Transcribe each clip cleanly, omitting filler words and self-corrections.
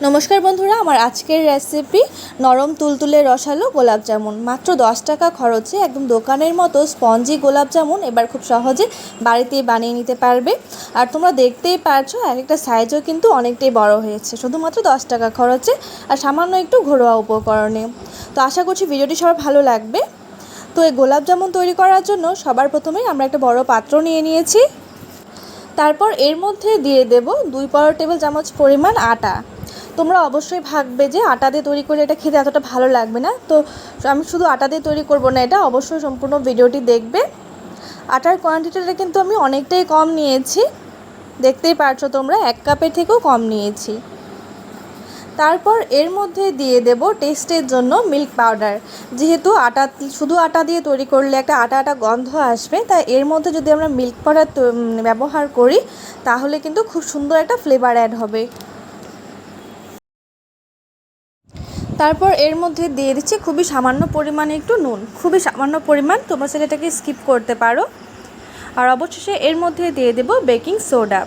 নমস্কার বন্ধুরা, আমার আজকের রেসিপি নরম তুলতুলে রসালো গোলাপ জামুন। মাত্র 10 টাকা খরচে একদম দোকানের মতো স্পঞ্জি গোলাপ জামুন এবার খুব সহজে বাড়িতে বানিয়ে নিতে পারবে। আর তোমরা দেখতেই পারছো এক একটা সাইজও কিন্তু অনেকটাই বড় হয়েছে, শুধুমাত্র 10 টাকা খরচে আর সামান্য একটু ঘরোয়া উপকরণে। তো আশা করছি ভিডিওটি সবার ভালো লাগবে। তো এই গোলাপ জামুন তৈরি করার জন্য সবার প্রথমেই আমরা একটা বড় পাত্র নিয়ে নিয়েছি। তারপর এর মধ্যে দিয়ে দেব 2 বড় টেবিল চামচ পরিমাণ আটা। তোমরা অবশ্যই ভাববে যে আটা দিয়ে তৈরি করে এটা খেতে এতটা ভালো লাগবে না, তো আমি শুধু আটা দিয়ে তৈরি করব না, এটা অবশ্যই সম্পূর্ণ ভিডিওটি দেখবে। আটার কোয়ান্টিটিটা কিন্তু আমি অনেকটাই কম নিয়েছি, দেখতেই পারছো তোমরা 1 কাপের থেকেও কম নিয়েছি। তারপর এর মধ্যে দিয়ে দেব টেস্টের জন্য মিল্ক পাউডার। যেহেতু শুধু আটা দিয়ে তৈরি করলে একটা আটা আটা গন্ধ আসবে, তাই এর মধ্যে যদি আমরা মিল্ক পাউডার ব্যবহার করি তাহলে কিন্তু খুব সুন্দর একটা ফ্লেভার অ্যাড হবে। তারপর এর মধ্যে দিয়ে দিচ্ছি খুবই সামান্য পরিমাণে একটু নুন, খুবই সামান্য পরিমাণ, তোমরা সেটাকে স্কিপ করতে পারো। আর অবশেষে এর মধ্যে দিয়ে দেব বেকিং সোডা।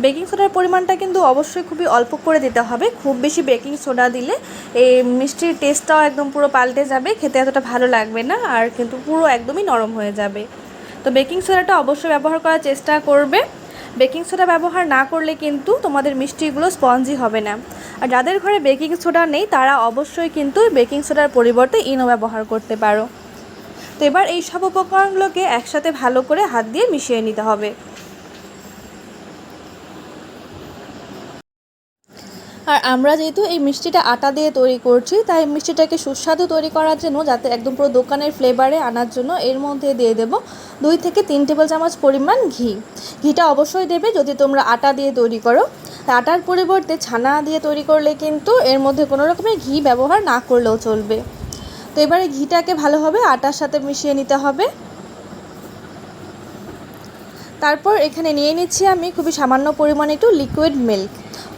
বেকিং সোডার পরিমাণটা কিন্তু অবশ্যই খুবই অল্প করে দিতে হবে, খুব বেশি বেকিং সোডা দিলে এই মিষ্টির টেস্টটাও একদম পুরো পাল্টে যাবে, খেতে এতটা ভালো লাগবে না, আর কিন্তু পুরো একদমই নরম হয়ে যাবে। তো বেকিং সোডাটা অবশ্যই ব্যবহার করার চেষ্টা করবে। বেকিং সোডা ব্যবহার না করলে কিন্তু তোমাদের মিষ্টিগুলো স্পঞ্জি হবে না। আর যাদের ঘরে বেকিং সোডা নেই তারা অবশ্যই কিন্তু বেকিং সোডার পরিবর্তে ইনো ব্যবহার করতে পারো। তো এবার এই সব উপকরণগুলোকে একসাথে ভালো করে হাত দিয়ে মিশিয়ে নিতে হবে। আর আমরা যেহেতু এই মিষ্টিটা আটা দিয়ে তৈরি করছি, তাই মিষ্টিটাকে সুস্বাদু তৈরি করার জন্য, যাতে একদম পুরো দোকানের ফ্লেভারে আনার জন্য এর মধ্যে দিয়ে দেব 2 থেকে 3 টেবিল চামচ পরিমাণ ঘি। ঘিটা অবশ্যই দেবে যদি তোমরা আটা দিয়ে তৈরি করো। আটার পরিবর্তে ছানা দিয়ে তৈরি করলে কিন্তু এর মধ্যে কোনো রকমের ঘি ব্যবহার না করলেও চলবে। তো এবারে ঘিটাকে ভালোভাবে আটার সাথে মিশিয়ে নিতে হবে। তারপর এখানে নিয়ে নিচ্ছি আমি খুবই সামান্য পরিমাণে একটু লিকুইড মিল্ক।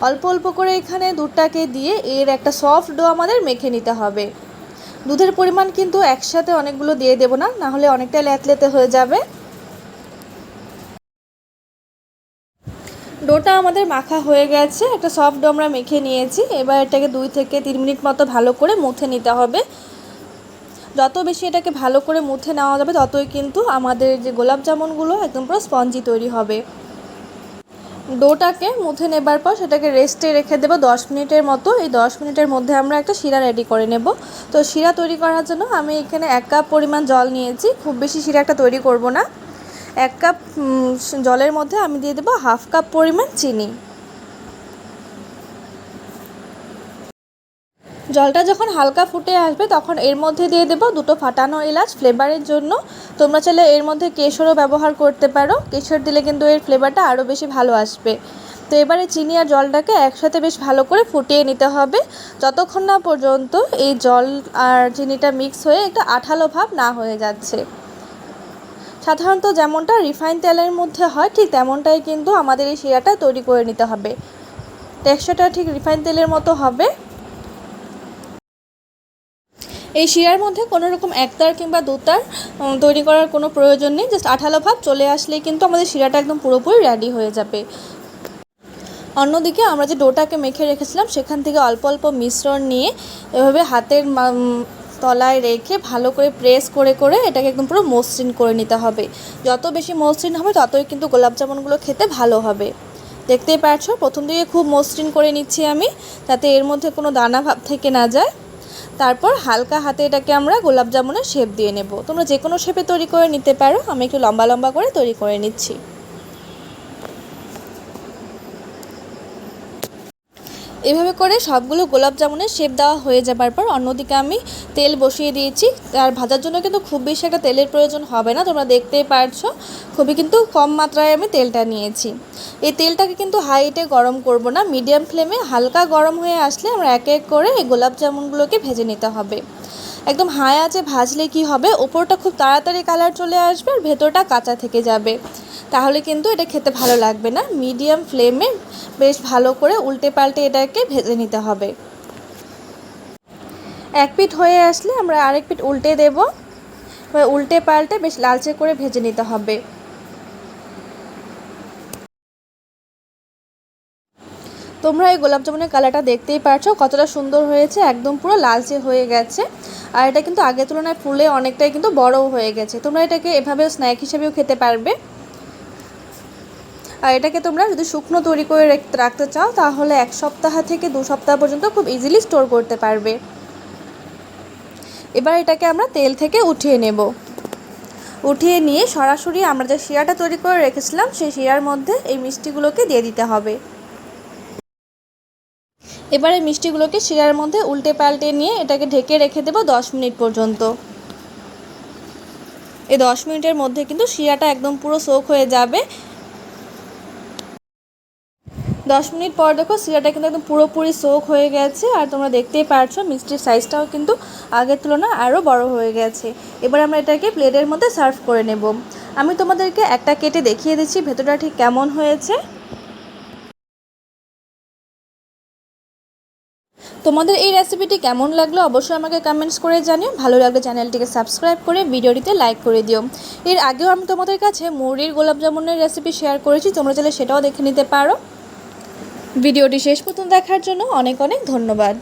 অল্প অল্প করে এখানে দুধটাকে দিয়ে এর একটা সফট ডো আমাদের মেখে নিতে হবে। দুধের পরিমাণ কিন্তু একসাথে অনেকগুলো দিয়ে দেবো না, নাহলে অনেকটা লেতলেতে হয়ে যাবে। ডোটা আমাদের মাখা হয়ে গেছে, একটা সফট ডো আমরা মেখে নিয়েছি। এবার এটাকে 2 থেকে 3 মিনিট মতো ভালো করে মুথে নিতে হবে। যত বেশি এটাকে ভালো করে মুথে নেওয়া যাবে ততই কিন্তু আমাদের যে গোলাপ জামুনগুলো একদম পুরো স্পঞ্জি তৈরি হবে। ডোটাকে মুথে নেবার পর সেটাকে রেস্টে রেখে দেবো 10 মিনিটের মতো। এই 10 মিনিটের মধ্যে আমরা একটা শিরা রেডি করে নেব। তো শিরা তৈরি করার জন্য আমি এখানে 1 কাপ পরিমাণ জল নিয়েছি, খুব বেশি শিরা একটা তৈরি করব না। 1 কাপ জলের মধ্যে আমি দিয়ে দেবো 1/2 কাপ পরিমাণ চিনি। জলটা যখন হালকা ফুটে আসবে তখন এর মধ্যে দিয়ে দেবো 2টো ফাটানো এলাচ ফ্লেভারের জন্য। তোমরা চাইলে এর মধ্যে কেশরও ব্যবহার করতে পারো, কেশর দিলে কিন্তু এর ফ্লেভারটা আরও বেশি ভালো আসবে। তো এবারে চিনি আর জলটাকে একসাথে বেশ ভালো করে ফুটিয়ে নিতে হবে, যতক্ষণ না পর্যন্ত এই জল আর চিনিটা মিক্স হয়ে একটা আঠালো ভাব না হয়ে যাচ্ছে। সাধারণত যেমনটা রিফাইন তেলের মধ্যে হয় ঠিক তেমনটাই কিন্তু আমাদের এই শিরাটা তৈরি করে নিতে হবে। টেক্সচারটা ঠিক রিফাইন তেলের মতো হবে। এই শিরার মধ্যে কোনো রকম একতার কিংবা দুতার তৈরি করার কোনো প্রয়োজন নেই, জাস্ট আঠালো ভাব চলে আসলেই কিন্তু আমাদের শিরাটা একদম পুরোপুরি রেডি হয়ে যাবে। অন্যদিকে আমরা যে ডোটাকে মেখে রেখেছিলাম সেখান থেকে অল্প অল্প মিশ্রণ নিয়ে এভাবে হাতের তলায় রেখে ভালো করে প্রেস করে করে এটাকে একদম পুরো মসৃণ করে নিতে হবে। যত বেশি মসৃণ হবে ততই কিন্তু গোলাপ জামুনগুলো খেতে ভালো হবে। দেখতেই পাচ্ছ প্রথম দিকে খুব মসৃণ করে নিচ্ছি আমি, যাতে এর মধ্যে কোনো দানা ভাব থেকে না যায়। তারপর হালকা হাতে এটাকে আমরা গোলাপ জামুনের শেপ দিয়ে নেব। তোমরা যে কোনো শেপে তৈরি করে নিতে পারো, আমি একটু লম্বা লম্বা করে তৈরি করে নিচ্ছি। এভাবে করে সবগুলো গোলাপ জামুনের শেপ দেওয়া হয়ে যাবার পর অন্যদিকে আমি তেল বসিয়ে দিয়েছি। আর ভাজার জন্য কিন্তু খুব বেশি একটা তেলের প্রয়োজন হবে না, তোমরা দেখতেই পারছো খুবই কিন্তু কম মাত্রায় আমি তেলটা নিয়েছি। এই তেলটাকে কিন্তু হাই হিটে গরম করব না, মিডিয়াম ফ্লেমে হালকা গরম হয়ে আসলে আমরা এক এক করে এই গোলাপ জামুনগুলোকে ভেজে নিতে হবে। একদম হাই আঁচে ভাজলে কি হবে, ওপরটা খুব তাড়াতাড়ি কালার চলে আসবে আর ভেতরটা কাঁচা থেকে যাবে, তাহলে কিন্তু এটা খেতে ভালো লাগবে না। মিডিয়াম ফ্লেমে বেশ ভালো করে উল্টে পাল্টে এটাকে ভেজে নিতে হবে। এক পিঠ হয়ে আসলে আমরা আরেক পিঠ উল্টে দেব, উল্টে পাল্টে বেশ লালচে করে ভেজে নিতে হবে। তোমরা এই গোলাপ জামুনের কালারটা দেখতেই পারছো কতটা সুন্দর হয়েছে, একদম পুরো লালচে হয়ে গেছে। আর এটা কিন্তু আগের তুলনায় ফুলে অনেকটাই কিন্তু বড়ও হয়ে গেছে। তোমরা এটাকে এভাবেও স্ন্যাক হিসেবেও খেতে পারবে। আর এটাকে তোমরা যদি শুকনো তৈরি করে রাখতে চাও তাহলে 1 সপ্তাহ থেকে 2 সপ্তাহ পর্যন্ত খুব ইজিলি স্টোর করতে পারবে। এবার এটাকে আমরা তেল থেকে উঠিয়ে নেব। উঠিয়ে নিয়ে সরাসরি আমরা যে শিরাটা তৈরি করে রেখেছিলাম সেই শিরার মধ্যে এই মিষ্টিগুলোকে দিয়ে দিতে হবে। এবার এই মিষ্টিগুলোকে শিরার মধ্যে উল্টে পাল্টে নিয়ে এটাকে ঢেকে রেখে দেবো 10 মিনিট পর্যন্ত। এই 10 মিনিটের মধ্যে কিন্তু শিরাটা একদম পুরো সোক হয়ে যাবে। 10 মিনিট পর দেখো শিরাটা কিন্তু একদম পুরোপুরি সোক হয়ে গেছে। আর তোমরা দেখতেই পারছো মিষ্টির সাইজটাও কিন্তু আগের তুলনায় আরও বড় হয়ে গেছে। এবার আমরা এটাকে প্লেটের মধ্যে সার্ভ করে নেব। আমি তোমাদেরকে একটা কেটে দেখিয়ে দিচ্ছি ভেতরটা ঠিক কেমন হয়েছে। তোমাদের এই রেসিপিটি কেমন লাগলো অবশ্যই আমাকে কমেন্টস করে জানিও। ভালো লাগলে চ্যানেলটিকে সাবস্ক্রাইব করে ভিডিওটিতে লাইক করে দিও। এর আগেও আমি তোমাদের কাছে মুড়ির গোলাপ জামুনের রেসিপি শেয়ার করেছি, তোমরা চাইলে সেটাও দেখে নিতে পারো। ভিডিওটি শেষ পর্যন্ত দেখার জন্য অনেক অনেক ধন্যবাদ।